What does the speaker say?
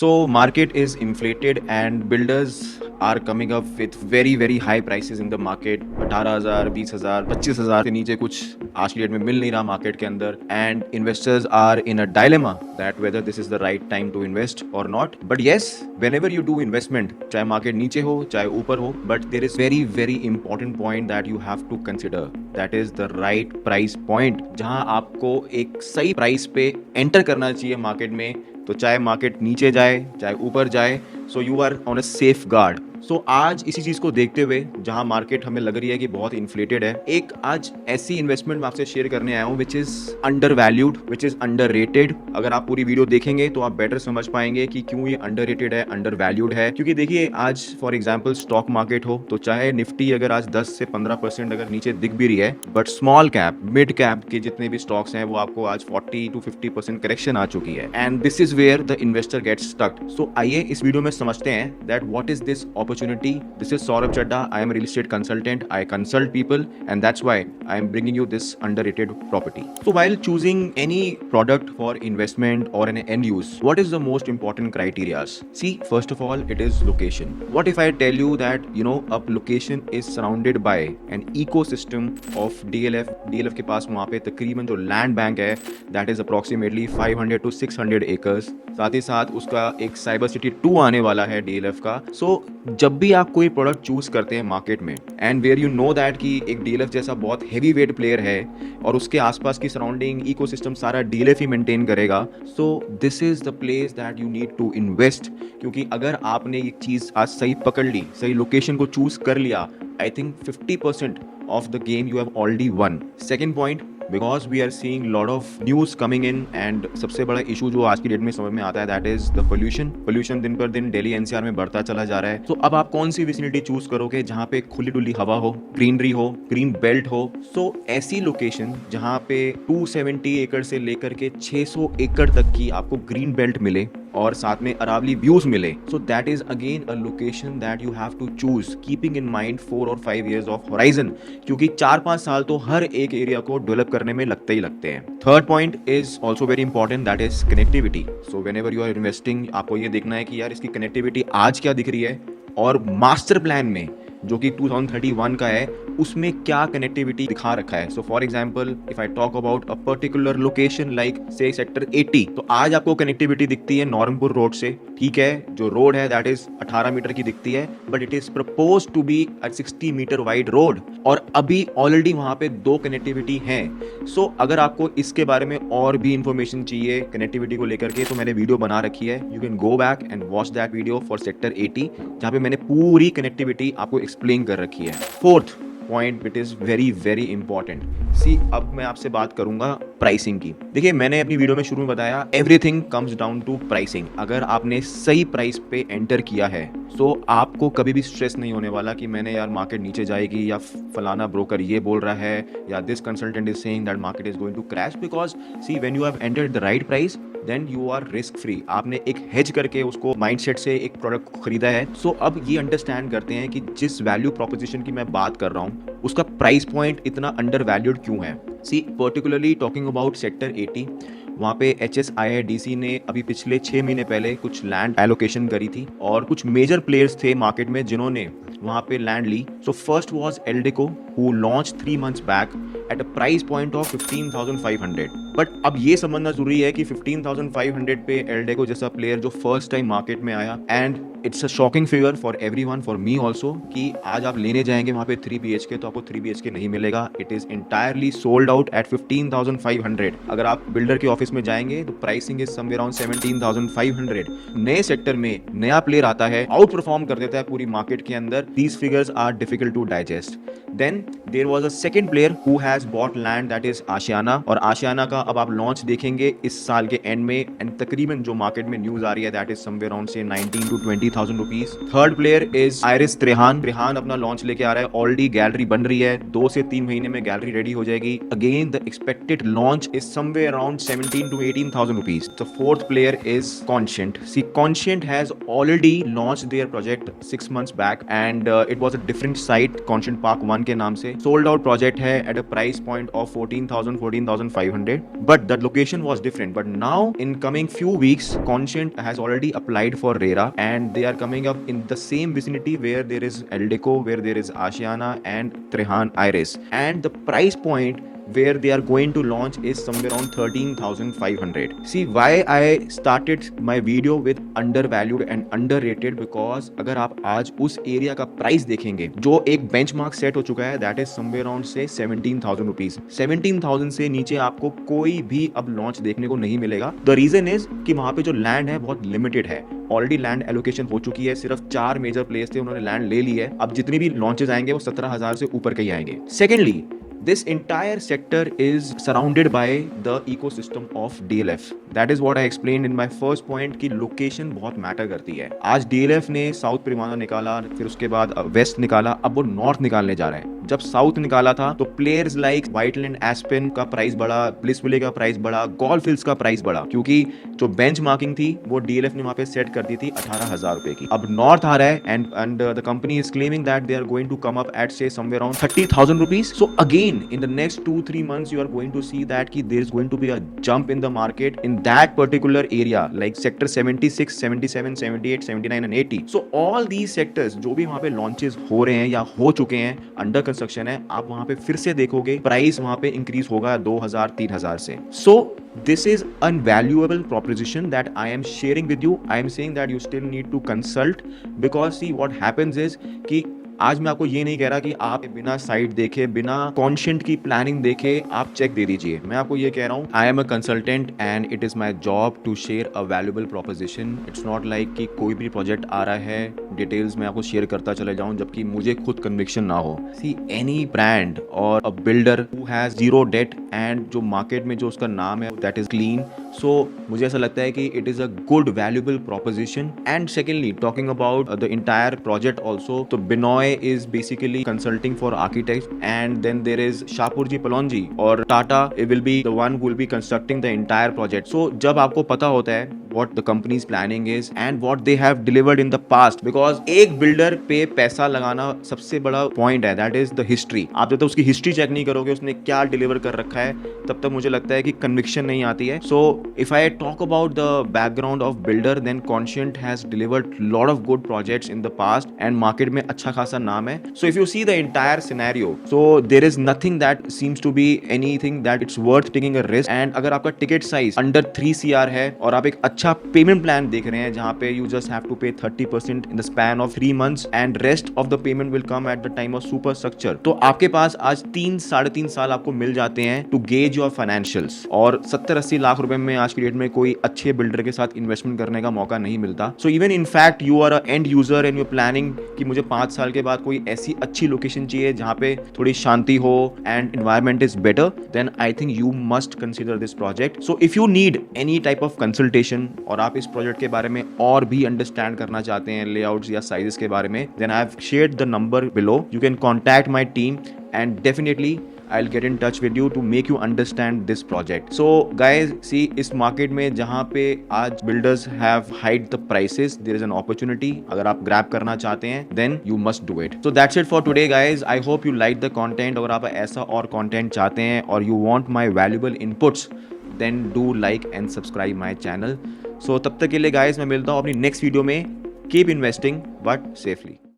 So market is inflated and builders are coming up with very high prices in the market. 18,000, 20,000, 25,000 से नीचे कुछ आज की date में मिल नहीं रहा मार्केट के अंदर. And investors are in a dilemma that whether this is the right time to invest or not. But yes, whenever you do investment, चाहे मार्केट नीचे हो चाहे ऊपर हो, but there is very important point that you have to consider. That is the right price point. जहां आपको एक सही प्राइस पे एंटर करना चाहिए मार्केट में. तो चाहे मार्केट नीचे जाए चाहे ऊपर जाए, so you are on a safeguard. So आज इसी चीज़ को देखते हुए जहां मार्केट हमें लग रही है कि बहुत इन्फ्लेटेड है, एक आज ऐसी इन्वेस्टमेंट मैं आपसे शेयर करने आया हूं which is under valued, which is under rated. अगर आप पूरी वीडियो देखेंगे तो आप बेटर समझ पाएंगे कि क्यों ये अंडर रेटेड है, अंडर वैल्यूड है. क्योंकि देखिए आज फॉर एग्जाम्पल स्टॉक मार्केट हो तो चाहे निफ्टी अगर आज 10 से 15% अगर नीचे दिख भी रही है, but small cap mid cap के जितने भी स्टॉक्स हैं वो आपको आज 40 to 50% करेक्शन आ चुकी है. And this is where the investor gets stuck. So आइए इस वीडियो में समझते हैं that what is this opportunity. This is Saurabh Chadda. I am a real estate consultant. I consult people, and that's why I am bringing you this underrated property. So while choosing any product for investment or an end use, what is the most important criteria? See, first of all, it is location. What if I tell you that a location is surrounded by an ecosystem of DLF. DLF के पास वहाँ पे तकरीबन जो land bank है that is approximately 500 to 600 acres. साथ ही साथ उसका एक साइबर सिटी 2 आने वाला है DLF का. So जब भी आप कोई प्रोडक्ट चूज करते हैं मार्केट में and where you know that कि एक DLF जैसा बहुत हैवी वेट प्लेयर है और उसके आसपास की सराउंडिंग इकोसिस्टम सारा DLF ही मेंटेन करेगा, so this is the place that you need to invest. क्योंकि अगर आपने एक चीज़ आज सही पकड़ ली, सही लोकेशन को चूज कर लिया, I think 50% of the game you have already won. Second point, because we are seeing lot of news coming in and सबसे बड़ा इशू जो आज की डेट में समझ में आता है दैट इज द पोल्यूशन दिन पर दिन दिल्ली NCR में बढ़ता चला जा रहा है. तो अब आप कौन सी विसिनिटी चूज करोगे जहाँ पे खुली डुली हवा हो, ग्रीनरी हो, ग्रीन बेल्ट हो. सो ऐसी लोकेशन जहाँ पे 270 एकड़ से लेकर के 600 एकड़ तक की आपको ग्रीन बेल्ट मिले और साथ में अरावली व्यूज मिले. So that is again a location that you have to choose keeping in mind 4 और 5 years ऑफ होराइजन. क्योंकि 4-5 साल तो हर एक एरिया को डेवलप करने में लगते ही लगते हैं. Third point is also very important, that is connectivity. So whenever you are investing, आपको ये देखना है कि यार इसकी कनेक्टिविटी आज क्या दिख रही है और मास्टर प्लान में जो कि 2031 का है उसमें क्या कनेक्टिविटी दिखा रखा है. So for example if I talk about a particular location like से सेक्टर 80, तो आज आपको कनेक्टिविटी दिखती है नॉर्मपुर रोड से. ठीक है, जो रोड है दैट इज 18 मीटर की दिखती है, but it is propose to be a 60 meter wide road और अभी ऑलरेडी वहां पे 2 कनेक्टिविटी हैं. सो अगर आपको इसके बारे में और भी इंफॉर्मेशन चाहिए कनेक्टिविटी को लेकर के, तो मैंने वीडियो बना रखी है. You can go back and watch that video for sector 80 जहाँ पे मैंने पूरी कनेक्टिविटी आपको एक्सप्लेन कर रखी है. Fourth point which is very important. See, अब मैं आपसे बात करूंगा प्राइसिंग की. देखिए, मैंने अपनी वीडियो में शुरू में बताया everything comes down to pricing. अगर आपने सही प्राइस पे एंटर किया है तो आपको कभी भी स्ट्रेस नहीं होने वाला कि मैंने यार मार्केट नीचे जाएगी या फलाना ब्रोकर ये बोल रहा है या this consultant is saying that market is going to crash. Because see, when you have entered the right price then you are risk free. आपने एक हेज करके उसको माइंडसेट से एक प्रोडक्ट को खरीदा है. सो अब ये अंडरस्टैंड करते हैं कि जिस वैल्यू प्रोपोजिशन की मैं बात कर रहा हूँ उसका प्राइस पॉइंट इतना अंडर वैल्यूड क्यों है. सी, पर्टिकुलरली टॉकिंग अबाउट सेक्टर 80, वहाँ पे HSIIDC ने अभी पिछले 6 महीने पहले कुछ लैंड एलोकेशन करी थी और कुछ मेजर प्लेयर्स थे मार्केट में जिन्होंने वहाँ पे लैंड ली. So first was Eldeco who launch 3 months back at a price point of 15,500. But अब ये समझना जरूरी है कि 15,500 पे एल्डेको जैसा प्लेयर जो फर्स्ट टाइम मार्केट में आया, and it's a shocking figure for everyone, for me also, कि आज आप लेने जाएंगे वहाँ पे 3 BHK तो आपको 3 BHK नहीं मिलेगा. It is entirely sold out at 15,500. अगर आप बिल्डर के ऑफिस में जाएंगे तो प्राइसिंग इज समवेयर अराउंड 17,500. नए सेक्टर में नया प्लेयर आता है, आउट परफॉर्म कर देता है पूरी मार्केट के अंदर. These figures are difficult to digest. Then there was a second player who has bought land, that is Ashiana. और आशियाना का अब आप लॉन्च देखेंगे इस साल के एंड में, एंड तकरीबन जो मार्केट में न्यूज आ रही है दैट इज समवेयर अराउंड से 19 to 20,000 rupees. Third player is iris Trehan. अपना लॉन्च लेके आ रहा है, ऑलरेडी गैलरी बन रही है, 2 से 3 महीने में गैलरी रेडी हो जाएगी. Again the expected launch is somewhere around 17 to 18,000 rupees. The fourth player is Conscient. See, Conscient has already launch their project 6 months back and it was a different site, Conscient park 1 के नाम से. सोल्ड आउट प्रोजेक्ट है at a price point of 14,500. but the location was different. But now in coming few weeks, Conscient has already applied for RERA, and they are coming up in the same vicinity where there is Eldeco, where there is Ashiana and Trehan Iris, and the price point where they are going to launch is somewhere around 13,500. See why I started my video with undervalued and underrated, because अगर आप आज उस area का price देखेंगे जो एक benchmark set हो चुका है, दैट इज समवेयर अराउंड से 17,000 रुपीज। 17,000 से नीचे आपको कोई भी अब लॉन्च देखने को नहीं मिलेगा। द रीजन इज कि वहां पे जो लैंड है बहुत लिमिटेड है, ऑलरेडी लैंड एलोकेशन हो चुकी है, सिर्फ 4 मेजर प्लेस थे, उन्होंने लैंड ले ली है। अब जितनी भी लॉन्चेस आएंगे वो 17,000 से ऊपर के ही आएंगे। Secondly, this entire sector is surrounded by the ecosystem of DLF. That is what I explained in my first point कि location बहुत मैटर करती है। आज DLF ने साउथ प्रिमाना निकाला, फिर उसके बाद वेस्ट निकाला, अब वो नॉर्थ निकालने जा रहे हैं। जब साउथ निकाला था तो प्लेयर्स लाइक व्हाइटलैंड एस्पेन का प्राइस बढ़ा, ब्लिसविले का प्राइस बढ़ा, गोल्फ हिल्स का प्राइस बढ़ा, क्योंकि जो बेंच मार्किंग थी वो DLF ने वहां पे सेट कर दी थी 18,000 रुपए की। अब नॉर्थ आ रहा है and the company is claiming that they are going to come up at say somewhere around 30,000 rupees. So again in the next 2-3 months you are going to see that ki there is going to be a jump in the market in that particular area, like sector 76, 77, 78, 79 and 80. so all these sectors जो भी वहां पे launches हो रहे हैं या हो चुके हैं, अंडर कंस्ट्रक्शन है, आप वहां पे फिर से देखोगे प्राइस वहां पे इंक्रीज होगा 2,000-3,000 से। so this is a valuable proposition that I am sharing with you. I am saying that you still need to consult, because see what happens is कि आज मैं आपको ये नहीं कह रहा कि आप बिना साइट देखे, बिना कॉन्शियंट की प्लानिंग देखे आप चेक दे दीजिए। मैं आपको ये कह रहा हूँ, I am a consultant and it is my job to share a valuable proposition. It's not like कि कोई भी प्रोजेक्ट आ रहा है डिटेल्स में आपको शेयर करता चले जाऊँ जबकि मुझे खुद कन्विक्शन ना हो। सी एनी ब्रांड और a builder who has zero debt and जो मार्केट में जो उसका नाम है दैट इज क्लीन, सो मुझे ऐसा लगता है कि it is a good valuable proposition. And secondly talking about the entire project also, तो Binoy is basically consulting for architects, and then there is Shapurji Palonji or Tata will be the one who will be constructing the entire project. So जब आपको पता होता है what the company's planning is and what they have delivered in the past, because एक builder पे पैसा लगाना सबसे बड़ा पॉइंट है, that is the history. आप जब तक उसकी हिस्ट्री चेक नहीं करोगे उसने क्या डिलीवर कर रखा है, तब तक मुझे लगता है कि कन्विक्शन नहीं आती है। So if I talk about the background of builder, then Conscient has delivered lot of good projects in the past and market में अच्छा खासा नाम है। So if you see the entire scenario, so there is nothing that seems to be anything that it's worth taking a risk. And अगर आपका ticket size under 3 CR है और आप एक अच्छा पेमेंट प्लान देख रहे हैं जहां पे you just have to pay 30% in the span of 3 months and rest of the payment will come at the time of super structure, तो आपके पास आज 3-3.5 साल आपको मिल जाते हैं to gauge your financials। और 70-80 लाख रुपए में आज की डेट में कोई अच्छे बिल्डर के साथ इन्वेस्टमेंट करने का मौका नहीं मिलता। So even in fact you are a end user and you're planning कि मुझे 5 साल के बाद कोई ऐसी अच्छी लोकेशन चाहिए जहां पे थोड़ी शांति हो and environment is better, then I think you must consider this project. So if you need any type of consultation और आप इस प्रोजेक्ट के बारे में और भी अंडरस्टैंड करना चाहते हैं, लेआउट्स या साइजेस के बारे में, then I have shared the number below. You can contact my team and definitely I'll get in touch with you to make you understand this project. So guys, see इस market में जहाँ पे आज builders have hiked the prices, there is an opportunity. अगर आप grab करना चाहते हैं then you must do it. So that's it for today guys. I hope you like the content. अगर आप ऐसा और content चाहते हैं और you want my valuable inputs, then do like and subscribe my channel. So तब तक के लिए guys मैं मिलता हूँ अपनी next video में। Keep investing but safely.